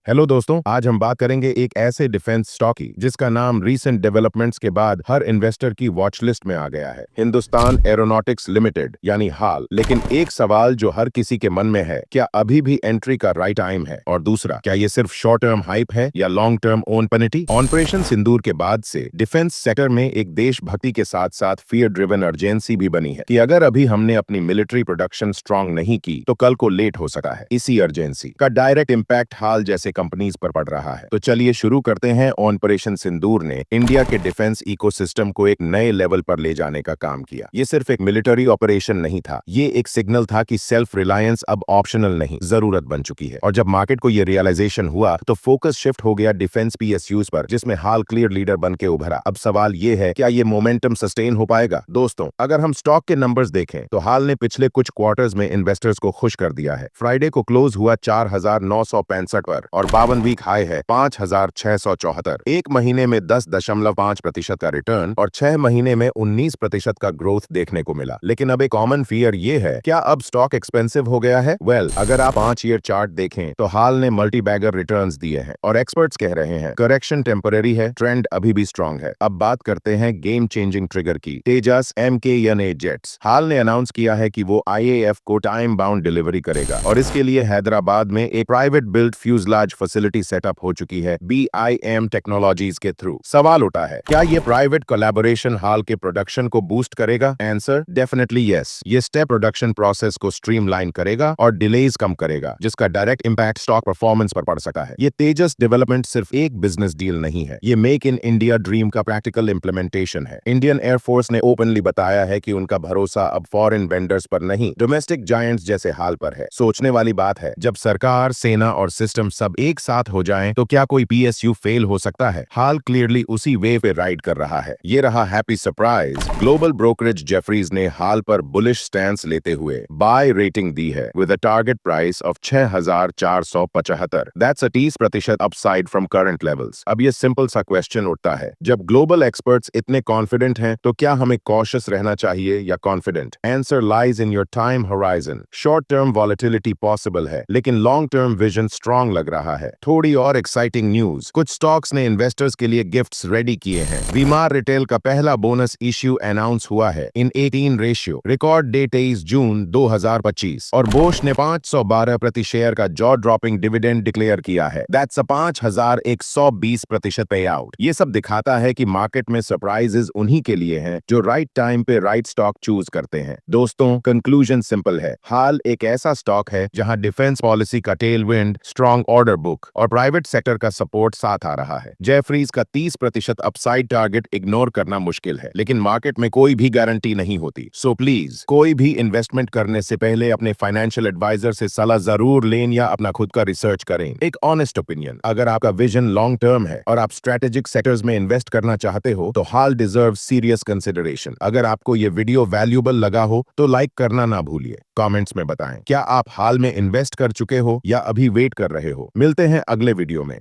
Hello दोस्तों, आज हम बात करेंगे एक ऐसे डिफेंस स्टॉक की जिसका नाम रीसेंट डेवलपमेंट्स के बाद हर इन्वेस्टर की वॉच लिस्ट में आ गया है। हिंदुस्तान एरोनॉटिक्स लिमिटेड यानी हाल। लेकिन एक सवाल जो हर किसी के मन में है, क्या अभी भी एंट्री का राइट टाइम है? और दूसरा, क्या ये सिर्फ शॉर्ट टर्म हाइप है या लॉन्ग टर्म ओनपनिटी? ऑपरेशन सिंदूर के बाद से डिफेंस सेक्टर में एक देशभक्ति के साथ साथ फियर ड्रिवन अर्जेंसी भी बनी है कि अगर अभी हमने अपनी मिलिट्री प्रोडक्शन स्ट्रांग नहीं की तो कल को लेट हो सकता है। इसी अर्जेंसी का डायरेक्ट इंपैक्ट हाल जैसे कंपनीज पर पड़ रहा है। तो चलिए शुरू करते हैं। ऑपरेशन सिंदूर ने इंडिया के डिफेंस इकोसिस्टम को एक नए लेवल पर ले जाने का काम किया। ये सिर्फ एक मिलिट्री ऑपरेशन नहीं था, ये एक सिग्नल था कि सेल्फ रिलायंस अब ऑप्शनल नहीं, जरूरत बन चुकी है। और जब मार्केट को ये रियलाइजेशन हुआ तो फोकस शिफ्ट हो गया डिफेंस पीएसयूज पर, जिसमें हाल क्लियर लीडर बन के उभरा। अब सवाल ये है, क्या ये मोमेंटम सस्टेन हो पाएगा? दोस्तों, अगर हम स्टॉक के नंबर्स देखें तो हाल ने पिछले कुछ क्वार्टर्स में इन्वेस्टर्स को खुश कर दिया है। फ्राइडे को क्लोज हुआ 4,965 पर और 52 वीक हाई है 5,674। एक महीने में 10.5% का रिटर्न और 6 महीने में 19% का ग्रोथ देखने को मिला। लेकिन अब एक कॉमन फियर ये है, क्या अब स्टॉक एक्सपेंसिव हो गया है? अगर आप 5 ईयर चार्ट देखें तो हाल ने मल्टी बैगर रिटर्न्स दिए हैं और एक्सपर्ट्स कह रहे हैं करेक्शन टेम्पररी है, ट्रेंड अभी भी स्ट्रांग है। अब बात करते हैं गेम चेंजिंग ट्रिगर की। तेजस MKN-8 जेट्स। हाल ने अनाउंस किया है कि वो IAF को टाइम बाउंड डिलीवरी करेगा और इसके लिए हैदराबाद में एक private build fuselage facility setup हो चुकी है BIM टेक्नोलॉजीज के थ्रू। सवाल उठा है, क्या ये प्राइवेट कोलैबोरेशन हाल के प्रोडक्शन को बूस्ट करेगा? Answer, definitely yes. ये स्टेप प्रोडक्शन प्रोसेस को स्ट्रीमलाइन करेगा और डिलेज कम करेगा, जिसका डायरेक्ट इंपैक्ट स्टॉक परफॉर्मेंस पर पड़ सकता है। ये तेजस डेवलपमेंट सिर्फ एक बिजनेस डील नहीं है, ये मेक इन इंडिया ड्रीम का प्रैक्टिकल इंप्लीमेंटेशन है। इंडियन एयरफोर्स ने ओपनली बताया है कि उनका भरोसा अब फॉरेन वेंडर्स पर नहीं, डोमेस्टिक जायंट्स जैसे हाल पर है। सोचने वाली बात है, जब सरकार, सेना और सिस्टम सब एक साथ हो जाएं, तो क्या कोई PSU फेल हो सकता है? हाल क्लियरली उसी वे पे राइड कर रहा है। ये रहा happy surprise. Global brokerage Jefferies ने हाल पर बुलिश स्टैंस लेते हुए बाय रेटिंग दी है with a target price of 6,475। That's 30% upside from current levels. अब ये सिंपल सा क्वेश्चन उठता है, जब ग्लोबल एक्सपर्ट्स इतने कॉन्फिडेंट हैं तो क्या हमें कॉशियस रहना चाहिए या confident? Answer lies in your time horizon. Short term volatility possible है, लेकिन लॉन्ग टर्म विजन स्ट्रांग लग रहा है। थोड़ी और एक्साइटिंग न्यूज, कुछ स्टॉक्स ने इन्वेस्टर्स के लिए गिफ्ट्स रेडी किए हैं। वीमार रिटेल का पहला बोनस इश्यू अनाउंस हुआ है इन 18 रेशियो। रिकॉर्ड डेट 23 जून 2025 और बोश ने 512 प्रति शेयर का जॉ ड्रॉपिंग डिविडेंड डिक्लेयर किया है। दैट्स अ 5,120% पे आउट। ये सब दिखाता है कि मार्केट में सरप्राइजेस उन्हीं के लिए हैं जो राइट टाइम पे राइट स्टॉक चूज करते हैं। दोस्तों, कंक्लूजन सिंपल है, हाल एक ऐसा स्टॉक है जहां डिफेंस पॉलिसी का टेलविंड, स्ट्रॉन्ग ऑर्डर बुक और प्राइवेट सेक्टर का सपोर्ट साथ आ रहा है। जेफरीज का 30% अपसाइड टारगेट इग्नोर करना मुश्किल है, लेकिन मार्केट में कोई भी गारंटी नहीं होती। सो प्लीज, कोई भी इन्वेस्टमेंट करने से पहले अपने फाइनेंशियल एडवाइजर से सलाह जरूर लें या अपना खुद का रिसर्च करें। एक ऑनेस्ट ओपिनियन। अगर आपका विजन लॉन्ग टर्म है और आप स्ट्रेटेजिक सेक्टर्स में इन्वेस्ट करना चाहते हो तो हाल डिजर्व सीरियस कंसिडरेशन। अगर आपको ये वीडियो वैल्यूएबल लगा हो तो लाइक करना ना भूलिए। कमेंट्स में बताएं, क्या आप हाल में इन्वेस्ट कर चुके हो या अभी वेट कर रहे हो? मिलते हैं अगले वीडियो में।